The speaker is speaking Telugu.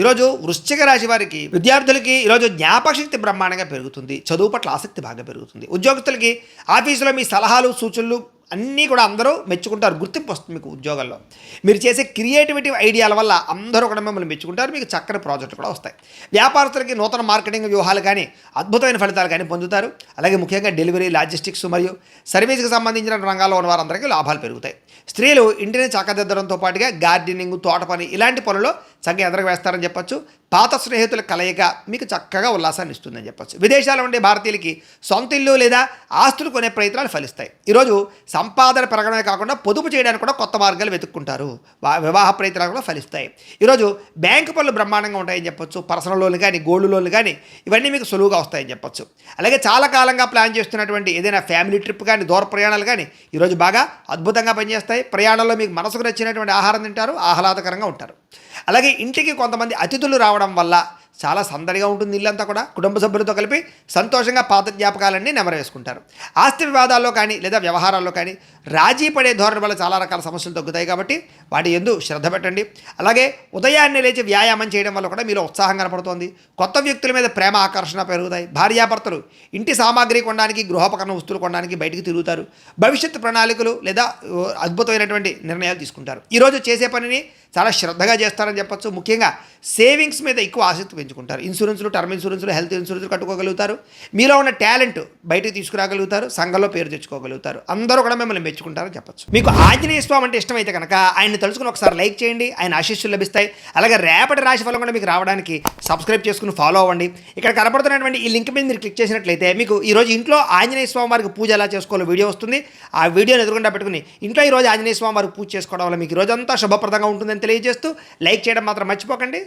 ఈరోజు వృశ్చిక రాశి వారికి విద్యార్థులకి ఈరోజు జ్ఞాపకశక్తి బ్రహ్మాండంగా పెరుగుతుంది. చదువు పట్ల ఆసక్తి బాగా పెరుగుతుంది. ఉద్యోగస్తులకి ఆఫీసులో మీ సలహాలు సూచనలు అన్నీ కూడా అందరూ మెచ్చుకుంటారు. గుర్తింపు వస్తుంది మీకు ఉద్యోగాల్లో. మీరు చేసే క్రియేటివిటీ ఐడియాల వల్ల అందరూ కూడా మిమ్మల్ని మెచ్చుకుంటారు. మీకు చక్కని ప్రాజెక్టులు కూడా వస్తాయి. వ్యాపారస్తులకి నూతన మార్కెటింగ్ వ్యూహాలు కానీ అద్భుతమైన ఫలితాలు కానీ పొందుతారు. అలాగే ముఖ్యంగా డెలివరీ, లాజిస్టిక్స్ మరియు సర్వీస్కి సంబంధించిన రంగాల్లో ఉన్న వారందరికీ లాభాలు పెరుగుతాయి. స్త్రీలు ఇంటిని చక్కదిద్దడంతో పాటుగా గార్డెనింగ్, తోట పని ఇలాంటి పనుల్లో చక్కగా ఎదరకు వేస్తారని చెప్పొచ్చు. పాత స్నేహితుల కలయిక మీకు చక్కగా ఉల్లాసాన్ని ఇస్తుందని చెప్పొచ్చు. విదేశాల్లో ఉండే భారతీయులకి సొంత ఇల్లు లేదా ఆస్తులు కొనే ప్రయత్నాలు ఫలిస్తాయి. ఈరోజు సంపాదన పెరగడమే కాకుండా పొదుపు చేయడానికి కూడా కొత్త మార్గాలు వెతుక్కుంటారు. వివాహ ప్రయత్నాలు కూడా ఫలిస్తాయి. ఈరోజు బ్యాంకు పనులు బ్రహ్మాండంగా ఉంటాయని చెప్పొచ్చు. పర్సనల్ లోన్లు కానీ, గోల్డ్ లోన్లు కానీ ఇవన్నీ మీకు సులువుగా వస్తాయని చెప్పొచ్చు. అలాగే చాలా కాలంగా ప్లాన్ చేస్తున్నటువంటి ఏదైనా ఫ్యామిలీ ట్రిప్ కానీ, దూర ప్రయాణాలు కానీ ఈరోజు బాగా అద్భుతంగా పనిచేస్తాయి. ప్రయాణంలో మీకు మనసుకు నచ్చినటువంటి ఆహారం తింటారు, ఆహ్లాదకరంగా ఉంటారు. అలాగే ఇంటికి కొంతమంది అతిథులు రావడం వల్ల చాలా సందడిగా ఉంటుంది. ఇల్లంతా కూడా కుటుంబ సభ్యులతో కలిపి సంతోషంగా పాత జ్ఞాపకాలన్నీ నెమరేసుకుంటారు. ఆస్తి వివాదాల్లో కానీ లేదా వ్యవహారాల్లో కానీ రాజీ పడే ధోరణి వల్ల చాలా రకాల సమస్యలు తగ్గుతాయి. కాబట్టి వాటి యందు శ్రద్ధ పెట్టండి. అలాగే ఉదయాన్నే లేచి వ్యాయామం చేయడం వల్ల కూడా మీలో ఉత్సాహం కనపడుతోంది. కొత్త వ్యక్తుల మీద ప్రేమ, ఆకర్షణ పెరుగుతాయి. భార్యాభర్తలు ఇంటి సామాగ్రి కొనడానికి, గృహోపకరణ వస్తువులు కొనడానికి బయటికి తిరుగుతారు. భవిష్యత్తు ప్రణాళికలు లేదా అద్భుతమైనటువంటి నిర్ణయాలు తీసుకుంటారు. ఈరోజు చేసే పనిని చాలా శ్రద్ధగా చేస్తారని చెప్పొచ్చు. ముఖ్యంగా సేవింగ్స్ మీద ఎక్కువ ఆసక్తి పెంచుకుంటారు. ఇన్సూరెన్స్లు, టర్మ్ ఇన్సూరెన్స్లు, హెల్త్ ఇన్సూరెన్స్లు కట్టుకోగలుగుతారు. మీలో ఉన్న టాలెంట్ బయటకు తీసుకురాగలుగుతారు. సంఘంలో పేరు తెచ్చుకోగలుగుతారు. అందరూ కూడా మిమ్మల్ని మెచ్చుకుంటారని చెప్పొచ్చు. మీకు ఆంజనేయ స్వామి అంటే ఇష్టమైతే కనుక ఆయన్ని తలుచుకుని ఒకసారి లైక్ చేయండి. ఆయన ఆశీస్సులు లభిస్తాయి. అలాగే రేపటి రాశి ఫలం కూడా మీకు రావడానికి సబ్స్క్రైబ్ చేసుకుని ఫాలో అవ్వండి. ఇక్కడ కనపడుతున్నటువంటి ఈ లింక్ మీద మీరు క్లిక్ చేసినట్లయితే మీకు ఈరోజు ఇంట్లో ఆంజనేయ స్వామి వారికి పూజ ఎలా చేసుకోవాలో వీడియో వస్తుంది. ఆ వీడియోని ఎదురుకుండా పెట్టుకుని ఇంట్లో ఈరోజు ఆంజనేయ స్వామి వారికి పూజ చేసుకోవడం వల్ల మీకు రోజంతా శుభప్రదంగా ఉంటుందని తెలియజేస్తూ లైక్ చేయడం మాత్రం మర్చిపోకండి.